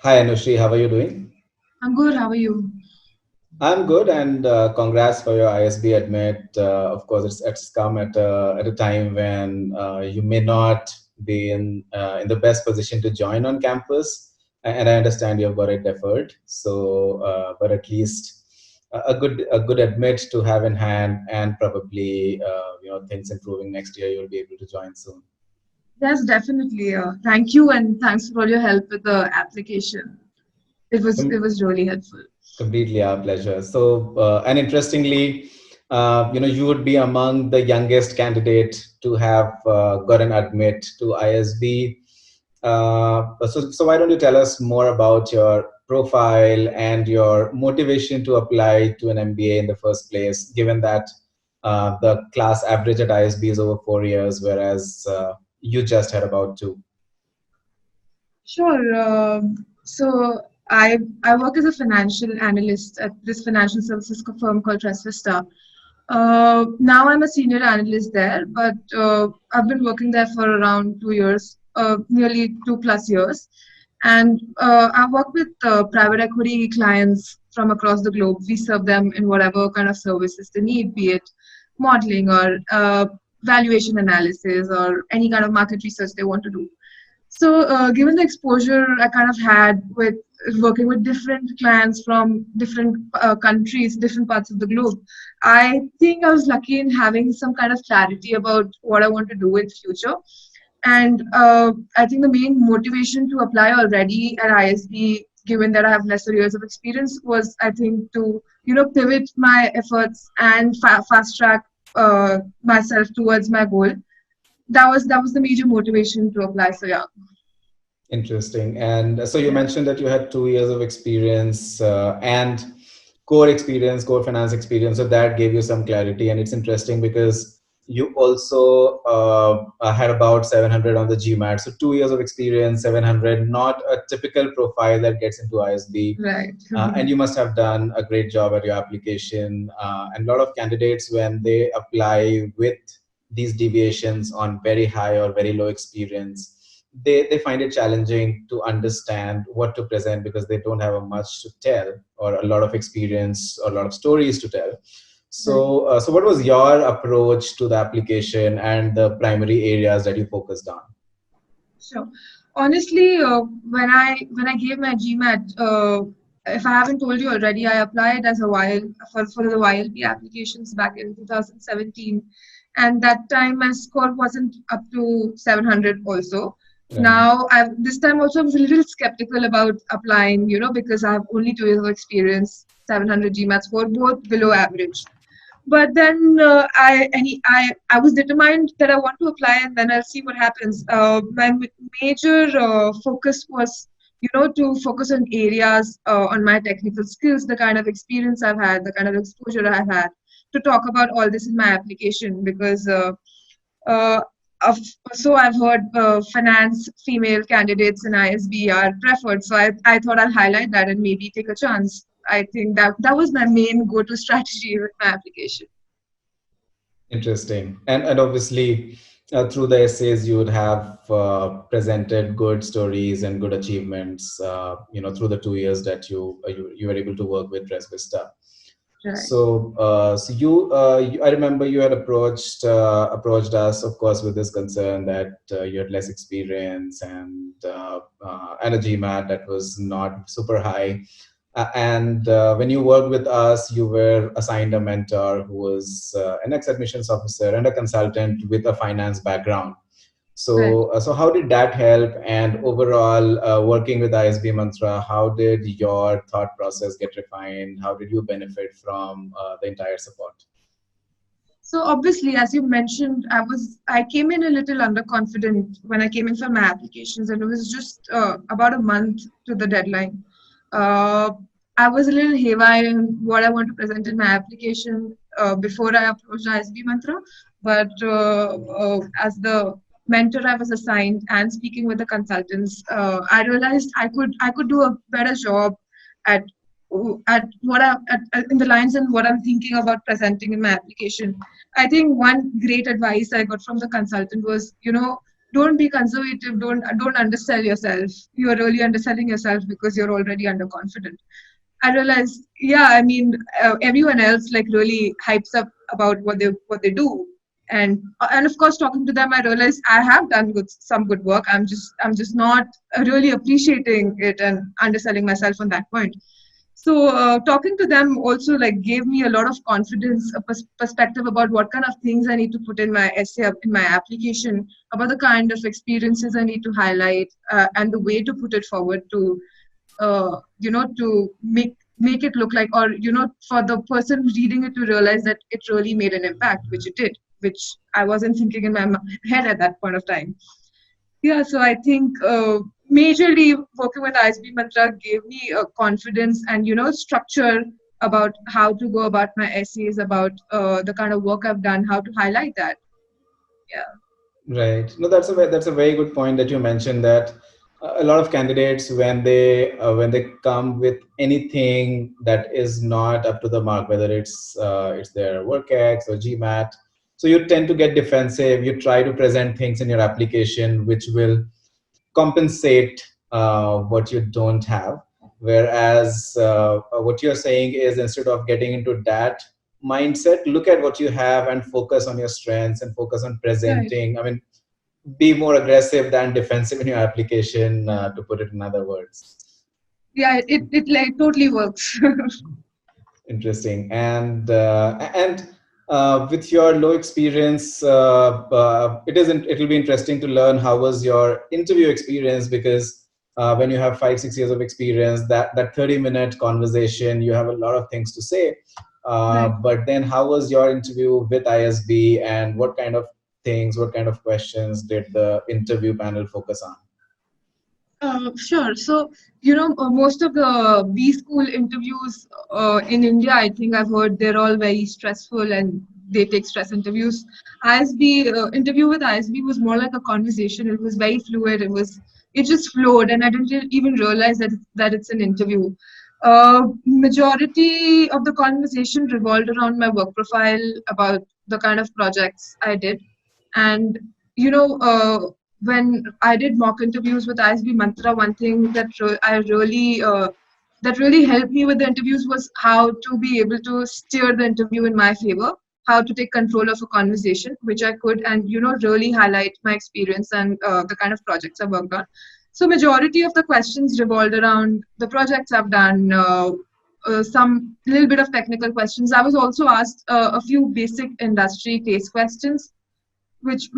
Hi Anushree, how are you doing? I'm good. How are you? I'm good, and congrats for your ISB Admit. Of course, it's come at a time when you may not be in the best position to join on campus, and I understand you've got it deferred. So, but at least a good admit to have in hand, and probably things improving next year, you'll be able to join soon. Yes, definitely. Thank you, and thanks for all your help with the application. It was really helpful. Completely our pleasure. So, and interestingly, you would be among the youngest candidate to have got an admit to ISB. So why don't you tell us more about your profile and your motivation to apply to an MBA in the first place, given that the class average at ISB is over 4 years, whereas you just had about two. Sure. So I work as a financial analyst at this financial services firm called Vista. Now I'm a senior analyst there, but I've been working there for around 2 years, nearly 2+ years. And I work with private equity clients from across the globe. We serve them in whatever kind of services they need, be it modeling or valuation analysis or any kind of market research they want to do. So, given the exposure I kind of had with working with different clients from different countries, different parts of the globe, I think I was lucky in having some kind of clarity about what I want to do in future. And I think the main motivation to apply already at ISB, given that I have lesser years of experience, was I think to pivot my efforts and fast track myself towards my goal. That was the major motivation to apply. So yeah. Interesting. And so you Yeah. mentioned that you had 2 years of experience and core finance experience. So that gave you some clarity. And it's interesting because you also had about 700 on the GMAT. So 2 years of experience, 700, not a typical profile that gets into ISB. Right. And you must have done a great job at your application. And a lot of candidates, when they apply with these deviations on very high or very low experience, they find it challenging to understand what to present because they don't have a much to tell or a lot of experience or a lot of stories to tell. Right. So what was your approach to the application and the primary areas that you focused on? Sure. Honestly, when I gave my GMAT, if I haven't told you already, I applied as a while for the YLP applications back in 2017, and that time my score wasn't up to 700 also. Right. Now, this time also I was a little skeptical about applying, because I have only 2 years of experience, 700 GMAT score, both below average. But then I was determined that I want to apply, and then I'll see what happens. My major focus was, to focus on areas on my technical skills, the kind of experience I've had, the kind of exposure I've had, to talk about all this in my application because. Uh, of, so I've heard finance female candidates in ISB are preferred. So I thought I'll highlight that and maybe take a chance. I think that was my main go-to strategy with my application. Interesting. And obviously, through the essays, you would have presented good stories and good achievements, through the 2 years that you were able to work with Dress Vista. Right. So I remember you had approached us, of course, with this concern that you had less experience and a GMAT that was not super high. And when you worked with us, you were assigned a mentor who was an ex-admissions officer and a consultant with a finance background. Right. So how did that help? And overall, working with ISBmantra, how did your thought process get refined? How did you benefit from the entire support? So obviously, as you mentioned, I came in a little underconfident when I came in for my applications, and it was just about a month to the deadline. Uh, I was a little haywire in what I want to present in my application before I approached ISB Mantra, but as the mentor I was assigned and speaking with the consultants, I realized I could do a better job at at in the lines and what I'm thinking about presenting in my application. I think one great advice I got from the consultant was, don't be conservative. Don't undersell yourself. You're really underselling yourself because you're already underconfident. I realized, yeah, I mean, everyone else like really hypes up about what they do, and of course, talking to them, I realized I have done some good work. I'm just not really appreciating it and underselling myself on that point. So talking to them also like gave me a lot of confidence, a perspective about what kind of things I need to put in my essay, in my application, about the kind of experiences I need to highlight, and the way to put it forward to to make it look like, or for the person reading it to realize that it really made an impact, which it did, which I wasn't thinking in my head at that point of time. Yeah, so I think majorly working with ISB Mantra gave me a confidence and structure about how to go about my essays, about the kind of work I've done, how to highlight that. Yeah, Right. No, that's a very good point that you mentioned, that a lot of candidates, when they come with anything that is not up to the mark, whether it's their work-ex or GMAT, so you tend to get defensive. You try to present things in your application which will compensate what you don't have. Whereas what you're saying is, instead of getting into that mindset, look at what you have and focus on your strengths and focus on right. presenting. I mean, be more aggressive than defensive in your application, to put it in other words. Yeah, it like totally works. Interesting. And with your low experience, it'll be interesting to learn how was your interview experience, because when you have 5 6 years of experience, that 30-minute conversation, you have a lot of things to say. Right. But then how was your interview with ISB, and what kind of questions did the interview panel focus on? Sure. So, most of the B school interviews in India, I think I've heard they're all very stressful and they take stress interviews. ISB interview with ISB was more like a conversation. It was very fluid. It just flowed, and I didn't even realize that it's an interview. Majority of the conversation revolved around my work profile, about the kind of projects I did, and you know. When I did mock interviews with ISB Mantra, one thing that really helped me with the interviews was how to be able to steer the interview in my favor, how to take control of a conversation, which I could, and really highlight my experience and the kind of projects I worked on. So majority of the questions revolved around the projects I've done. Some little bit of technical questions. I was also asked a few basic industry case questions, which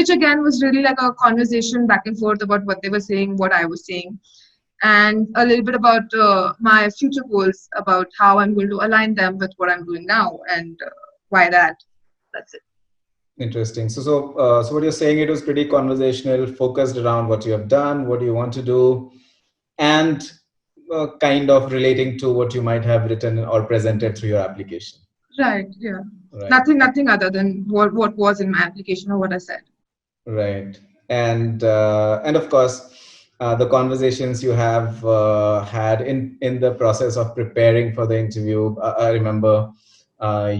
again was really like a conversation back and forth about what they were saying, what I was saying, and a little bit about my future goals, about how I'm going to align them with what I'm doing now, and why that. That's it. Interesting. So what you're saying, it was pretty conversational, focused around what you have done, what you want to do, and kind of relating to what you might have written or presented through your application. Right. Yeah. Right. Nothing other than what was in my application or what I said. Right. And of course, the conversations you have had in the process of preparing for the interview. I remember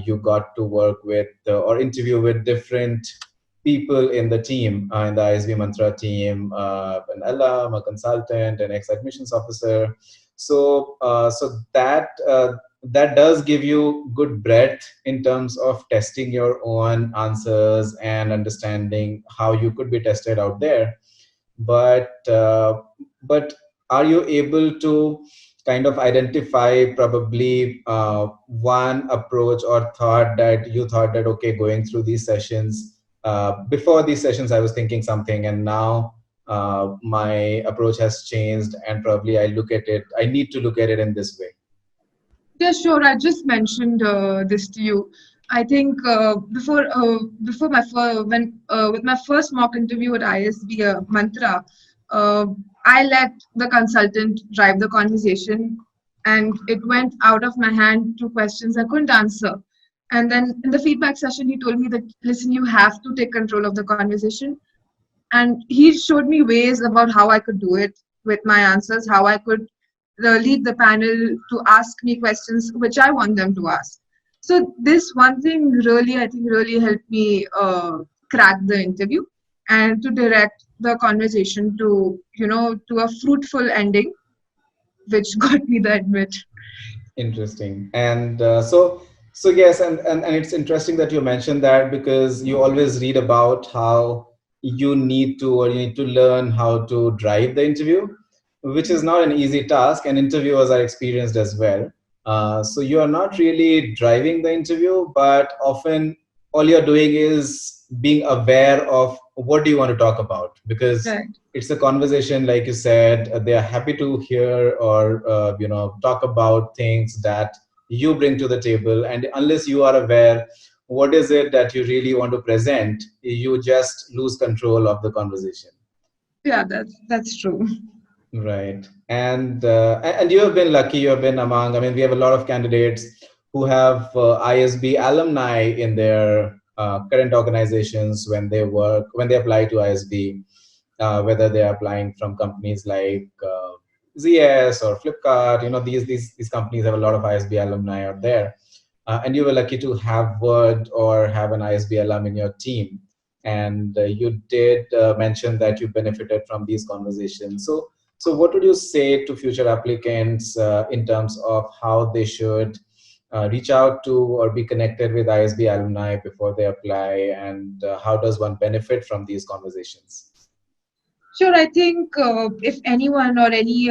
you got to work with or interview with different people in the team, in the ISB Mantra team, an alum, a consultant, an ex-admissions officer. So that does give you good breadth in terms of testing your own answers and understanding how you could be tested out there. But uh, but are you able to kind of identify probably one approach or thought that you thought that, okay, going through these sessions, before these sessions I was thinking something, and now my approach has changed, and probably I need to look at it in this way? Yeah, sure. I just mentioned this to you. I think before when with my first mock interview at ISB Mantra, uh, I let the consultant drive the conversation, and it went out of my hand to questions I couldn't answer. And then in the feedback session, he told me that, listen, you have to take control of the conversation, and he showed me ways about how I could do it with my answers, how I could lead the panel to ask me questions which I want them to ask. So this one thing really, I think, really helped me crack the interview. and to direct the conversation to, to a fruitful ending, which got me the admit. Interesting. And so yes, and it's interesting that you mentioned that, because you always read about how you need to, or you need to learn how to drive the interview, which is not an easy task, and interviewers are experienced as well. So you are not really driving the interview, but often all you're doing is being aware of what do you want to talk about, because Right. it's a conversation, like you said. They are happy to hear, or talk about things that you bring to the table, and unless you are aware what is it that you really want to present, you just lose control of the conversation. Yeah, that's true. Right. And you have been lucky. You have been among, I mean, we have a lot of candidates who have ISB alumni in their current organizations when they work, when they apply to ISB, whether they are applying from companies like ZS or Flipkart. These companies have a lot of ISB alumni out there. And you were lucky to have Word or have an ISB alum in your team. And you did mention that you benefited from these conversations. So what would you say to future applicants in terms of how they should reach out to or be connected with ISB alumni before they apply, and how does one benefit from these conversations? Sure, I think if anyone or any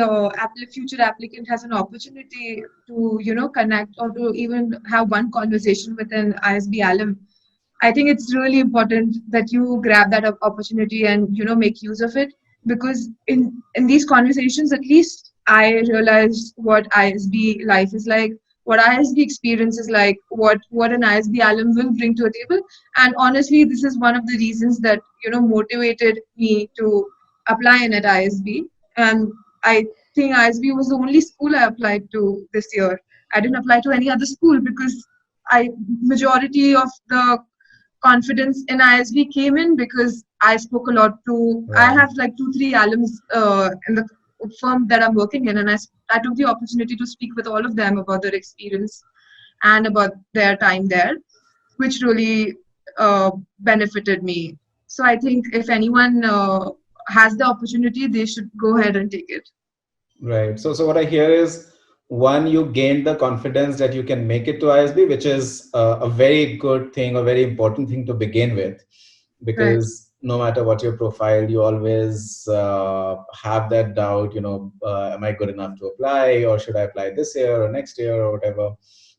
future applicant has an opportunity to, connect or to even have one conversation with an ISB alum, I think it's really important that you grab that opportunity and, make use of it, because in these conversations, at least I realized what ISB life is like, what ISB experience is like, what an ISB alum will bring to a table. And honestly, this is one of the reasons that, motivated me to apply in at ISB. And I think ISB was the only school I applied to this year. I didn't apply to any other school because I majority of the confidence in ISB came in because I spoke a lot to. I Right. have like 2, 3 alums in the firm that I'm working in, and I took the opportunity to speak with all of them about their experience and about their time there, which really benefited me. So I think if anyone has the opportunity, they should go ahead and take it. Right. So what I hear is, one, you gained the confidence that you can make it to ISB, which is a very good thing, a very important thing to begin with, Right. because no matter what your profile, you always have that doubt. Am I good enough to apply, or should I apply this year or next year or whatever?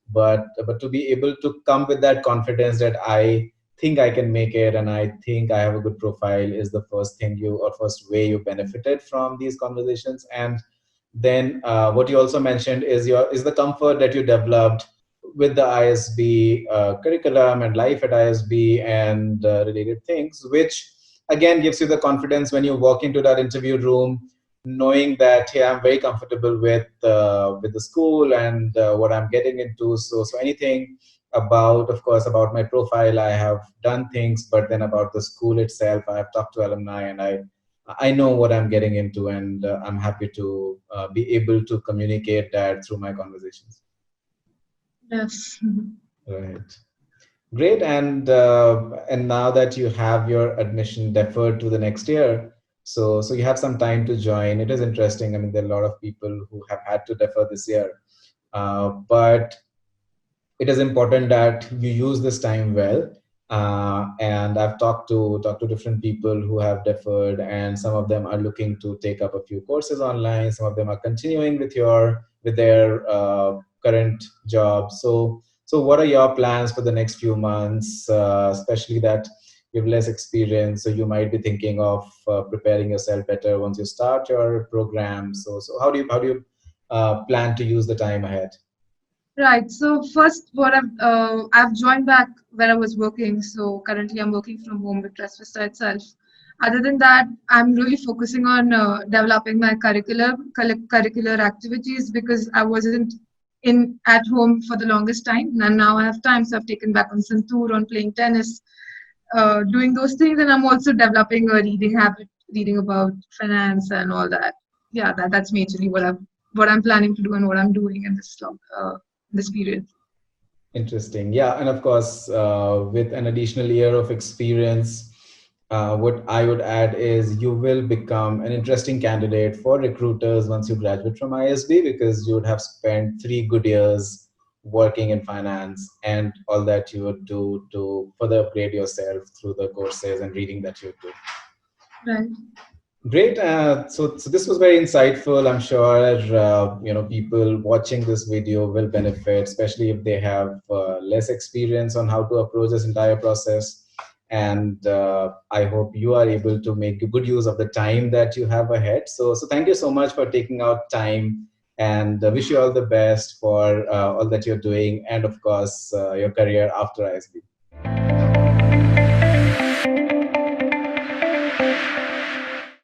But to be able to come with that confidence that I think I can make it, and I think I have a good profile, is the first thing you, or first way you benefited from these conversations. And then what you also mentioned is the comfort that you developed with the ISB curriculum and life at ISB and related things, which again gives you the confidence when you walk into that interview room, knowing that, hey, I'm very comfortable with the school and what I'm getting into. So anything about, of course, about my profile, I have done things, but then about the school itself, I have talked to alumni, and I know what I'm getting into, and I'm happy to be able to communicate that through my conversations. Yes. Right. Great. And now that you have your admission deferred to the next year, so you have some time to join. It is interesting. I mean, there are a lot of people who have had to defer this year, but it is important that you use this time well. And I've talked to different people who have deferred, and some of them are looking to take up a few courses online. Some of them are continuing with their current job. So what are your plans for the next few months, especially that you have less experience, so you might be thinking of preparing yourself better once you start your program. So how do you plan to use the time ahead? Right. So first, what I've joined back where I was working. So currently, I'm working from home with Trust Vista itself. Other than that, I'm really focusing on developing my curricular activities because I wasn't in at home for the longest time, and now I have time. So I've taken back on some tour on playing tennis, doing those things, and I'm also developing a reading habit, reading about finance and all that. Yeah, that's majorly what I'm planning to do and what I'm doing in this period. Interesting. Yeah. And of course, with an additional year of experience, what I would add is you will become an interesting candidate for recruiters once you graduate from ISB, because you would have spent 3 good years working in finance and all that you would do to further upgrade yourself through the courses and reading that you do. Right. Great. So this was very insightful. I'm sure people watching this video will benefit, especially if they have less experience on how to approach this entire process. And I hope you are able to make good use of the time that you have ahead. So thank you so much for taking out time, and wish you all the best for all that you're doing, and of course your career after ISB.